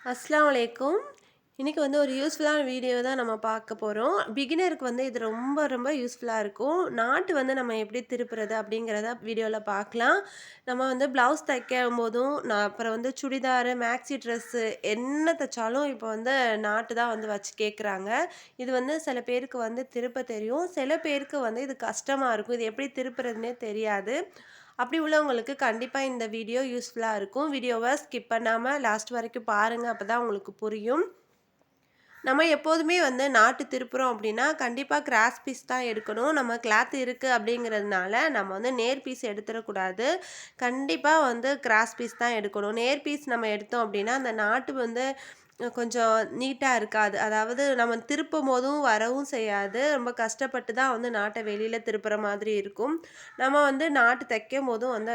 அஸ்ஸலாமு அலைக்கும். இன்னைக்கு வந்து ஒரு யூஸ்ஃபுல்லான வீடியோ தான் நம்ம பார்க்க போறோம். பிகினருக்கு வந்து இது ரொம்ப ரொம்ப யூஸ்ஃபுல்லா இருக்கும். நாட்டு வந்து நம்ம எப்படி திருப்புறது அப்படிங்கிறத வீடியோல பார்க்கலாம். நம்ம வந்து ப்ளவுஸ் தைக்கும்போதும், அப்புறம் வந்து சுடிதாரு, மேக்ஸி ட்ரெஸ்ஸு என்ன தைச்சாலும் இப்போ வந்து நாட்டு தான் வந்து வச்சு கேட்குறாங்க. இது வந்து சில பேருக்கு வந்து திருப்ப தெரியும். சில பேருக்கு வந்து இது கஷ்டமா இருக்கும். இது எப்படி திருப்புறதுன்னே தெரியாது. அப்படி உள்ளவங்களுக்கு கண்டிப்பா இந்த வீடியோ யூஸ்ஃபுல்லா இருக்கும். வீடியோவ ஸ்கிப் பண்ணாம லாஸ்ட் வரைக்கும் பாருங்க. அப்பதான் உங்களுக்கு புரியும். நம்ம எப்போதுமே வந்து நாட்டு திருப்புறோம் அப்படின்னா, கண்டிப்பா கிராஸ் பீஸ் தான் எடுக்கணும். நம்ம கிளாத் இருக்கு அப்படிங்கிறதுனால, நம்ம வந்து நேர் பீஸ் எடுத்துறக்கூடாது. கண்டிப்பா வந்து கிராஸ் பீஸ் தான் எடுக்கணும். நேர் பீஸ் நம்ம எடுத்தோம் அப்படின்னா, அந்த நாட்டு வந்து கொஞ்சம் நீட்டா இருக்காது. அதாவது நம்ம திருப்பும்போதும் வரவும் செய்யாது. ரொம்ப கஷ்டப்பட்டு தான் வந்து நாட்ட வெளியில திருப்புற மாதிரி இருக்கும். நம்ம வந்து நாட்டு தைக்கும்போதும் வந்து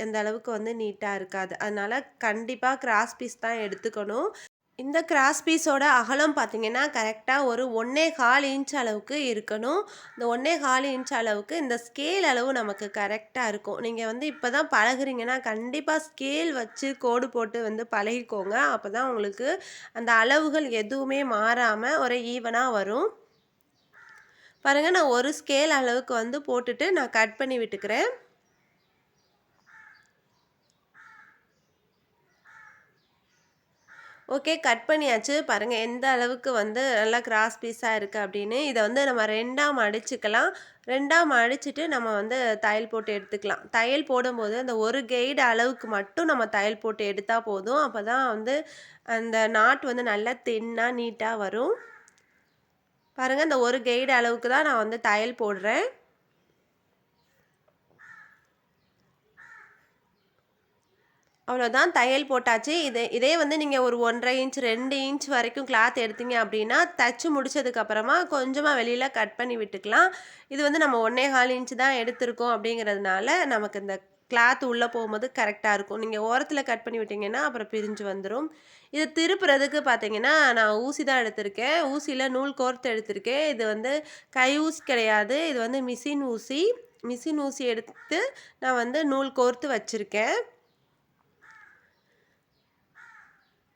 அந்த அளவுக்கு வந்து நீட்டா இருக்காது. அதனால கண்டிப்பா கிராஸ் பீஸ் தான் எடுத்துக்கணும். இந்த கிராஸ் பீஸோட அகலம் பார்த்தீங்கன்னா, கரெக்ட்டா ஒரு 1 1/4 இன்ச் அளவுக்கு இருக்கணும். இந்த 1 1/4 இன்ச் அளவுக்கு இந்த ஸ்கேல் அளவு நமக்கு கரெக்ட்டா இருக்கும். நீங்க வந்து இப்ப தான் பழகுறீங்கன்னா, கண்டிப்பா ஸ்கேல் வச்சு கோடு போட்டு வந்து பழகிக்கோங்க. அப்பதான் உங்களுக்கு அந்த அளவுகள் எதுவுமே மாறாம ஒரு ஈவனா வரும். பாருங்க, நான் ஒரு ஸ்கேல் அளவுக்கு வந்து போட்டுட்டு நான் கட் பண்ணி விட்டுக்கிறேன். ஓகே. கட் பண்ணியாச்சு. பாருங்க எந்த அளவுக்கு வந்து நல்லா கிராஸ் பீஸா இருக்கு அப்படின்னு. இத வந்து நம்ம 2ஆ மடிச்சுக்கலாம். 2ஆ மடிச்சுட்டு நம்ம வந்து தையல் போட்டு எடுத்துக்கலாம். தையல் போடும்போது அந்த ஒரு கைடு அளவுக்கு மட்டும் நம்ம தையல் போட்டு எடுத்தா போதும். அப்பதான் வந்து அந்த நாட் வந்து நல்லா தின்னா, நீட்டா வரும். பாருங்க இந்த ஒரு கைடு அளவுக்கு தான் நான் வந்து தையல் போடுறேன். அவ்வளோதான் தையல் போட்டாச்சு. இதே வந்து நீங்க ஒரு 1 1/2 இன்ச், 2 இன்ச் வரைக்கும் கிளாத் எடுத்தீங்க அப்டின்னா, தச்சு முடிச்சதுக்கப்புறமா கொஞ்சமா வெளியில கட் பண்ணி விட்டுக்கலாம். இது வந்து நம்ம 1 1/4 இன்ச் தான் எடுத்திருக்கோம் அப்டிங்கிறதுனால, நமக்கு இந்த கிளாத் உள்ள போகும்போது கரெக்ட்டா இருக்கும். நீங்க ஓரத்தில கட் பண்ணி விட்டீங்கன்னா, அப்புறம் பிரிஞ்சு வந்துரும். இத திருப்புறதுக்கு பார்த்தீங்கன்னா, நான் ஊசி தான் எடுத்திருக்கேன். ஊசியில நூல் கோர்த்து எடுத்திருக்கேன். இது வந்து கை ஊசி கிடையாது. இது வந்து மிஷின் ஊசி. மிஷின் ஊசி எடுத்து நான் வந்து நூல் கோர்த்து வச்சிருக்கேன்.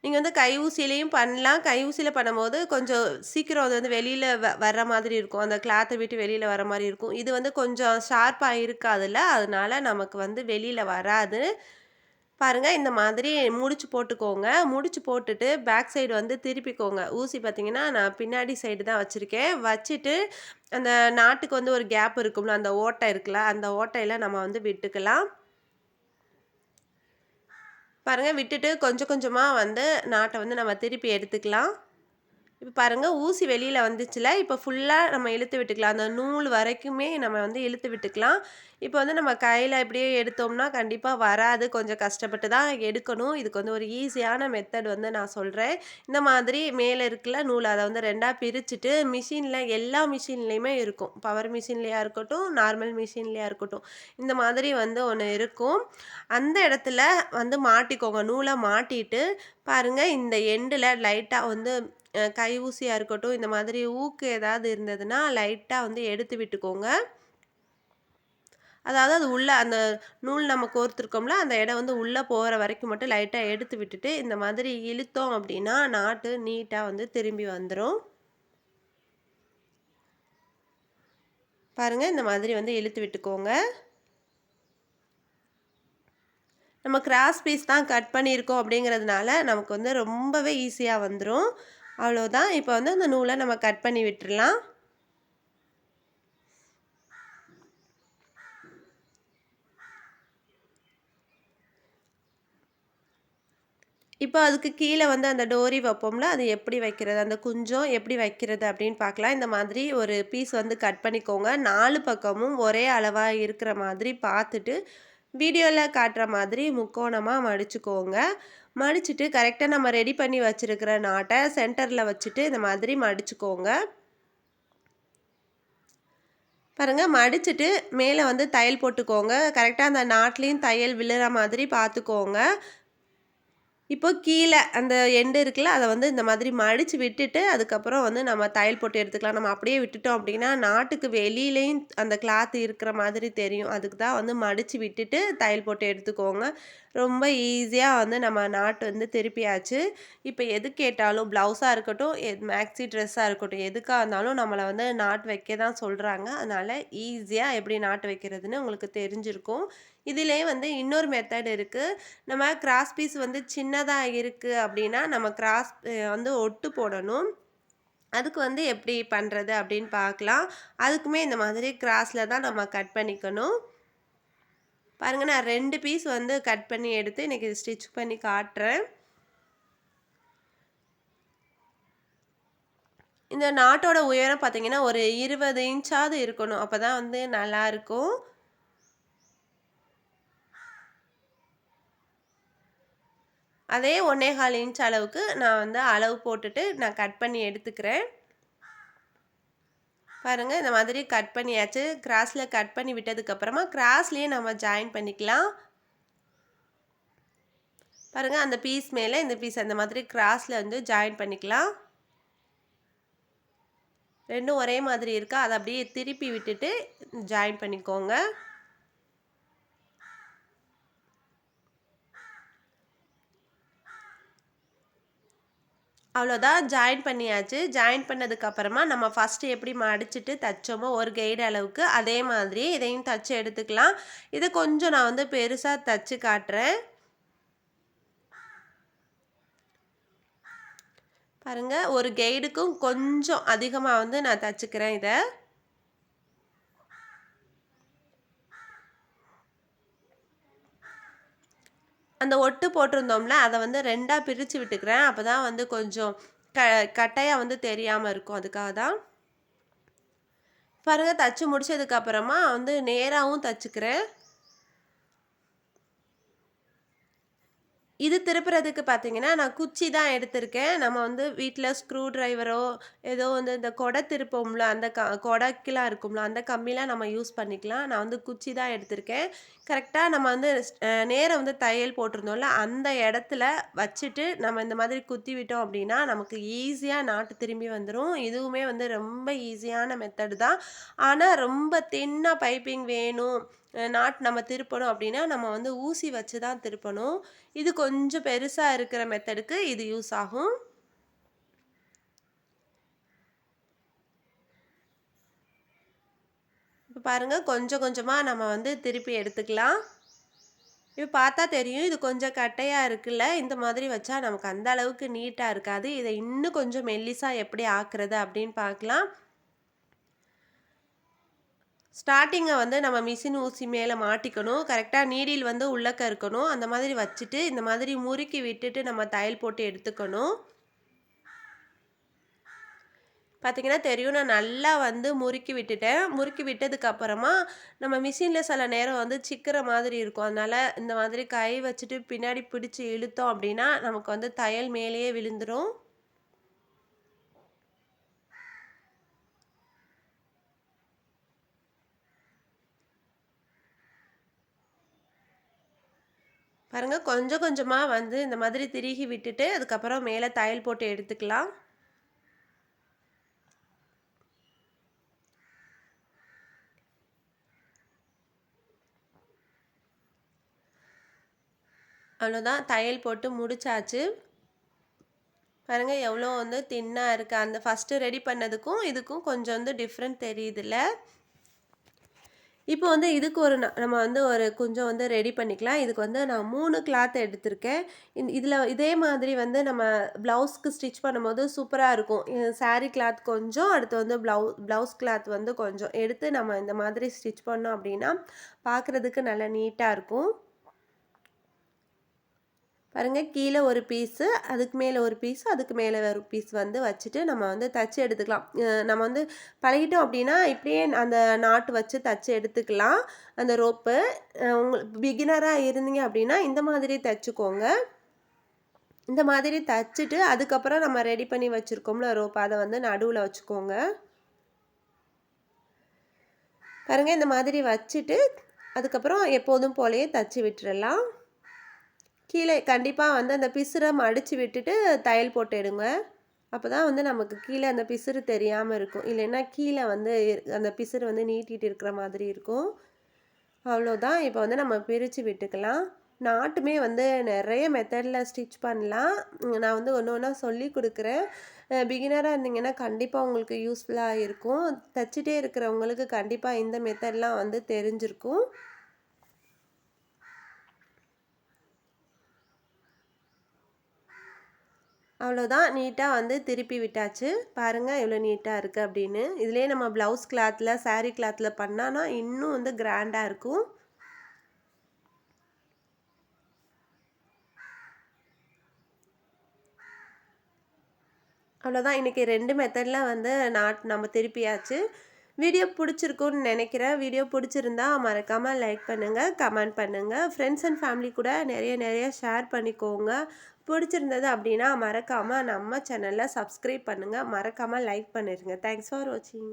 நீங்க வந்து கை ஊசியிலயும் பண்ணலாம். கை ஊசியில பண்ணும்போது கொஞ்சம் சீக்கிரம் அது வந்து வெளியில வர்ற மாதிரி இருக்கும். அந்த கிளாத்த விட்டு வெளியில வர மாரி இருக்கும். இது வந்து கொஞ்சம் ஷார்ப்பா இருக்காதுல்ல, அதனால நமக்கு வந்து வெளியில வராது. பாருங்க இந்த மாதிரி முடிச்சு போட்டுக்கோங்க. முடிச்சு போட்டுட்டு பேக் சைடு வந்து திருப்பிக்கோங்க. ஊசி பார்த்தீங்கன்னா, நான் பின்னாடி சைடு தான் வச்சிருக்கேன். வச்சுட்டு அந்த நாட்டுக்கு வந்து ஒரு கேப் இருக்கும்ல, அந்த ஓட்டை இருக்குல்ல, அந்த ஓட்டையில நம்ம வந்து விட்டுக்கலாம். பாருங்க விட்டுட்டு கொஞ்சம் கொஞ்சமா வந்து நாட்ட வந்து நம்ம திருப்பி எடுத்துக்கலாம். இப்ப பாருங்க ஊசி வெளியில வந்துச்சுல்ல, இப்ப ஃபுல்லா நம்ம இழுத்து விட்டுக்கலாம். அந்த நூல் வரைக்குமே நம்ம வந்து இழுத்து விட்டுக்கலாம். இப்ப வந்து நம்ம கையில இப்படியே எடுத்தோம்னா கண்டிப்பா வராது. கொஞ்சம் கஷ்டப்பட்டு தான் எடுக்கணும். இதுக்கு வந்து ஒரு ஈஸியான மெத்தட் வந்து நான் சொல்றேன். இந்த மாதிரி மேல இருக்குல்ல நூல் அத வந்து 2ஆ பிரிச்சுட்டு மிஷின்ல எல்லா மிஷின்லயுமே இருக்கும். பவர் மிஷின்லயா இருக்கட்டும், நார்மல் மிஷின்லயா இருக்கட்டும். இந்த மாதிரி வந்து ஒண்ணு இருக்கும். அந்த இடத்துல வந்து மாட்டிக்கோங்க. நூல மாட்டிட்டு பாருங்க இந்த எண்டுல லைட்டா வந்து கை ஊசியா இருக்கட்டும், இந்த மாதிரி ஊக்கு ஏதாவது இருந்ததுன்னா, லைட்டா வந்து எடுத்து விட்டுக்கோங்க. அதாவது அது உள்ள அந்த நூல் நம்ம கோர்த்துருக்கோம்ல, அந்த இடம் வந்து உள்ள போற வரைக்கும் மட்டும் லைட்டா எடுத்து விட்டுட்டு, இந்த மாதிரி இழுத்தோம் அப்டின்னா, நாட்டு நீட்டா வந்து திரும்பி வந்துரும். பாருங்க இந்த மாதிரி வந்து இழுத்து விட்டுக்கோங்க. நம்ம கிராஸ் பீஸ் தான் கட் பண்ணியிருக்கோம் அப்டிங்கிறதுனால, நமக்கு வந்து ரொம்பவே ஈஸியா வந்துரும். அவ்வளோதான். இப்ப வந்து அந்த நூல நம்ம கட் பண்ணி விட்டுறலாம். இப்போ அதுக்கு கீழ வந்து அந்த டோரி வைப்போம்ல, அது எப்படி வைக்கிறது? அந்த குஞ்சம் எப்படி வைக்கிறது அப்படின்னு பார்க்கலாம். இந்த மாதிரி ஒரு பீஸ் வந்து கட் பண்ணிக்கோங்க. 4 பக்கமும் ஒரே அளவா இருக்கிற மாதிரி பார்த்துட்டு, வீடியோல காட்டுற மாதிரி முக்கோணமா மடிச்சுக்கோங்க. மடிச்சுட்டு கரெக்ட்டா நம்ம ரெடி பண்ணி வச்சிருக்கிற நாட்ட சென்டர்ல வச்சுட்டு இந்த மாதிரி மடிச்சுக்கோங்க. பாருங்க மடிச்சுட்டு மேல வந்து தையல் போட்டுக்கோங்க. கரெக்ட்டா அந்த நாட்லயும் தையல் விழுற மாதிரி பார்த்துக்கோங்க. இப்போ கீழ அந்த எண்டு இருக்குல்ல, அத வந்து இந்த மாதிரி மடிச்சு விட்டுட்டு, அதுக்கப்புறம் வந்து நம்ம தையல் போட்டு எடுத்துக்கலாம். நம்ம அப்படியே விட்டுட்டோம் அப்படின்னா, நாட்டுக்கு வெளியிலயும் அந்த கிளாத் இருக்கிற மாதிரி தெரியும். அதுக்கு தான் வந்து மடிச்சு விட்டுட்டு தையல் போட்டு எடுத்துக்கோங்க. ரொம்ப ஈஸியா வந்து நம்ம நாட்டு வந்து திருப்பியாச்சு. இப்ப எது கேட்டாலும் ப்ளவுஸா இருக்கட்டும், மேக்ஸி ட்ரெஸ்ஸா இருக்கட்டும், எதுக்கா இருந்தாலும் நம்மள வந்து நாட்டு வைக்க தான் சொல்றாங்க. அதனால ஈஸியா எப்படி நாட்டு வைக்கிறதுன்னு உங்களுக்கு தெரிஞ்சிருக்கும். இதிலேயே வந்து இன்னொரு மெத்தட் இருக்கு. நம்ம கிராஸ் பீஸ் வந்து சின்னதா இருக்கு அப்படின்னா, நம்ம கிராஸ் வந்து ஒட்டு போடணும். அதுக்கு வந்து எப்படி பண்றது அப்படின்னு பார்க்கலாம். அதுக்குமே இந்த மாதிரி கிராஸ்ல தான் நம்ம கட் பண்ணிக்கணும். பாருங்க நான் 2 பீஸ் வந்து கட் பண்ணி எடுத்து இன்னைக்கு ஸ்டிச் பண்ணி காட்டுறேன். இந்த நாட்டோட உயரம் பார்த்தீங்கன்னா, ஒரு 20 இன்ச்சாவது இருக்கணும். அப்பதான் வந்து நல்லாருக்கும். அதே 1 1/4 இன்ச் அளவுக்கு நான் வந்து அளவு போட்டுட்டு நான் கட் பண்ணி எடுத்துக்கிறேன். பாருங்க இந்த மாதிரி கட் பண்ணியாச்சு. கிராஸ்ல கட் பண்ணி விட்டதுக்கப்புறமா கிராஸ்லயே நம்ம ஜாயின் பண்ணிக்கலாம். பாருங்க அந்த பீஸ் மேல இந்த பீஸ் அந்த மாதிரி கிராஸ்ல வந்து ஜாயின் பண்ணிக்கலாம். 2ம் ஒரே மாதிரி இருக்கா, அத அப்படியே திருப்பி விட்டுட்டு ஜாயின் பண்ணிக்கோங்க. அவ்வளோதான் ஜாயின் பண்ணியாச்சு. ஜாயின் பண்ணதுக்கப்புறமா நம்ம ஃபஸ்ட்டு எப்படி மடிச்சுட்டு தச்சோமோ ஒரு கைடு அளவுக்கு, அதே மாதிரி இதையும் தச்சு எடுத்துக்கலாம். இது கொஞ்சம் நான் வந்து பெருசா தச்சு காட்டுறேன். பாருங்க ஒரு கைடுக்கும் கொஞ்சம் அதிகமா வந்து நான் தச்சுக்கிறேன் இத. அந்த ஒட்டு போட்டிருந்தோம்ல, அத வந்து 2ஆ பிரிச்சு விட்டுக்கிறேன். அப்பதான் வந்து கொஞ்சம் க கட்டையா வந்து தெரியாம இருக்கும். அதுக்காக தான். பாருங்க தச்சு முடிச்சதுக்கு அப்புறமா வந்து நேராவும் தச்சுக்கிறேன். இது திருப்புறதுக்கு பார்த்தீங்கன்னா, நான் குச்சி தான் எடுத்திருக்கேன். நம்ம வந்து வீட்ல ஸ்க்ரூ டிரைவரோ, ஏதோ வந்து இந்த கொடை திருப்போம்ல, அந்த கொடைக்கெல்லாம் இருக்கும்ல, அந்த கம்பிலாம் நம்ம யூஸ் பண்ணிக்கலாம். நான் வந்து குச்சி தான் எடுத்திருக்கேன். கரெக்ட்டா நம்ம வந்து நேரா வந்து தையல் போட்டிருந்தோம்ல, அந்த இடத்துல வச்சுட்டு நம்ம இந்த மாதிரி குத்தி விட்டோம் அப்படின்னா, நமக்கு ஈஸியா நாட்டு திரும்பி வந்துரும். இதுவுமே வந்து ரொம்ப ஈஸியான மெத்தடு தான். ஆனா, ரொம்ப தின்னா பைப்பிங் வேணும், நாட் நம்ம திருப்பணும் அப்படின்னா, நம்ம வந்து ஊசி வச்சு தான் திருப்பணும். இது கொஞ்சம் பெருசா இருக்கிற மெத்தடுக்கு இது யூஸ் ஆகும். இப்ப பாருங்க கொஞ்சம் கொஞ்சமா நம்ம வந்து திருப்பி எடுத்துக்கலாம். இப்ப பார்த்தா தெரியும். இது கொஞ்சம் கட்டையா இருக்குல்ல. இந்த மாதிரி வச்சா நமக்கு அந்த அளவுக்கு நீட்டா இருக்காது. இத இன்னும் கொஞ்சம் மெல்லிசா எப்படி ஆக்குறது அப்படின்னு பார்க்கலாம். ஸ்டார்ட்டிங்க வந்து நம்ம மிஷின் ஊசி மேல மாட்டிக்கணும். கரெக்ட்டா நீடில் வந்து உள்ளக்க இருக்கணும். அந்த மாதிரி வச்சுட்டு, இந்த மாதிரி முறுக்கி விட்டுட்டு நம்ம தையல் போட்டு எடுத்துக்கணும். பார்த்தீங்கன்னா தெரியும். நான் நல்லா வந்து முறுக்கி விட்டுட்டேன். முறுக்கி விட்டதுக்கு அப்புறமா, நம்ம மிஷின்ல சில நேரம் வந்து சிக்குற மாதிரி இருக்கும். அதனால இந்த மாதிரி கை வச்சுட்டு பின்னாடி பிடிச்சு இழுத்தோம் அப்படின்னா, நமக்கு வந்து தையல் மேலேயே விழுந்துரும். பாருங்க கொஞ்சம் கொஞ்சமா வந்து இந்த மாதிரி திருகி விட்டுட்டு, அதுக்கப்புறம் மேல தையல் போட்டு எடுத்துக்கலாம். அவ்வளோதான் தையல் போட்டு முடிச்சாச்சு. பாருங்க எவ்வளோ வந்து தின்னா இருக்கு. அந்த ஃபர்ஸ்ட்டு ரெடி பண்ணதுக்கும், இதுக்கும் கொஞ்சம் வந்து டிஃப்ரெண்ட் தெரியுதுல்ல. இப்போ வந்து இதுக்கு ஒரு நம்ம வந்து ஒரு கொஞ்சம் வந்து ரெடி பண்ணிக்கலாம். இதுக்கு வந்து நான் 3 கிளாத் எடுத்திருக்கேன். இதில இதே மாதிரி வந்து நம்ம ப்ளவுஸ்க்கு ஸ்டிச் பண்ணும்போது சூப்பரா இருக்கும். சாரி கிளாத் கொஞ்சம், அடுத்து வந்து ப்ளவுஸ் கிளாத் வந்து கொஞ்சம் எடுத்து நம்ம இந்த மாதிரி ஸ்டிச் பண்ணோம் அப்படின்னா, பார்க்குறதுக்கு நல்லா நீட்டா இருக்கும். பாருங்க கீழ ஒரு பீஸு, அதுக்கு மேல ஒரு பீஸு, அதுக்கு மேல ஒரு பீஸ் வந்து வச்சுட்டு நம்ம வந்து தச்சு எடுத்துக்கலாம். நம்ம வந்து பழகிட்டோம் அப்டின்னா, இப்படியே அந்த நாட்டு வச்சு தச்சு எடுத்துக்கலாம். அந்த ரோப்பு. பிகினரா இருந்தீங்க அப்டின்னா, இந்த மாதிரி தச்சுக்கோங்க. இந்த மாதிரி தச்சுட்டு, அதுக்கப்புறம் நம்ம ரெடி பண்ணி வச்சிருக்கோம்ல ரோப், அத வந்து நடுவுல வச்சுக்கோங்க. பாருங்க இந்த மாதிரி வச்சுட்டு, அதுக்கப்புறம் எப்போதும் போலயே தச்சு விட்டுறலாம். கீழே கண்டிப்பா வந்து அந்த பிசுற மடிச்சு விட்டுட்டு தையல் போட்டு எடுங்க. அப்பதான் வந்து நமக்கு கீழ அந்த பிசுறு தெரியாம இருக்கும். இல்லைன்னா கீழ வந்து அந்த பிசுறு வந்து நீட்டிட்டு இருக்கிற மாதிரி இருக்கும். அவ்வளோதான். இப்ப வந்து நம்ம பிரிச்சு விட்டுக்கலாம். நாட்டுமே வந்து நெறைய மெத்தட்ல ஸ்டிச் பண்ணலாம். நான் வந்து ஒண்ணு ஒண்ணா சொல்லிக் குடுக்குறேன். பிகினரா இருந்தீங்கன்னா கண்டிப்பா உங்களுக்கு யூஸ்ஃபுல்லா இருக்கும். தச்சுட்டே இருக்கிறவங்களுக்கு கண்டிப்பா இந்த மெத்தட்லாம் வந்து தெரிஞ்சிருக்கும். அவ்வளோதான். நீட்டா வந்து திருப்பி விட்டாச்சு. பாருங்க எவ்வளோ நீட்டா இருக்கு அப்படின்னு. இதுலயே நம்ம ப்ளவுஸ் கிளாத்ல, சாரி கிளாத்ல பண்ணானா இன்னும் வந்து கிராண்டா இருக்கும். அவ்வளோதான். இன்னைக்கு 2 மெத்தட்ல வந்து நம்ம திருப்பியாச்சு. வீடியோ புடிச்சிருக்கும்னு நெனைக்கிறேன். வீடியோ புடிச்சிருந்தா மறக்காம லைக் பண்ணுங்க, கமெண்ட் பண்ணுங்க. ஃப்ரெண்ட்ஸ் அண்ட் ஃபேமிலி கூட நெறைய நெறைய ஷேர் பண்ணிக்கோங்க. புடிச்சிருந்தது அப்படின்னா மறக்காம நம்ம சேனல சப்ஸ்கிரைப் பண்ணுங்க. மறக்காம லைக் பண்ணிருங்க. தேங்க்ஸ் ஃபார் வாட்சிங்.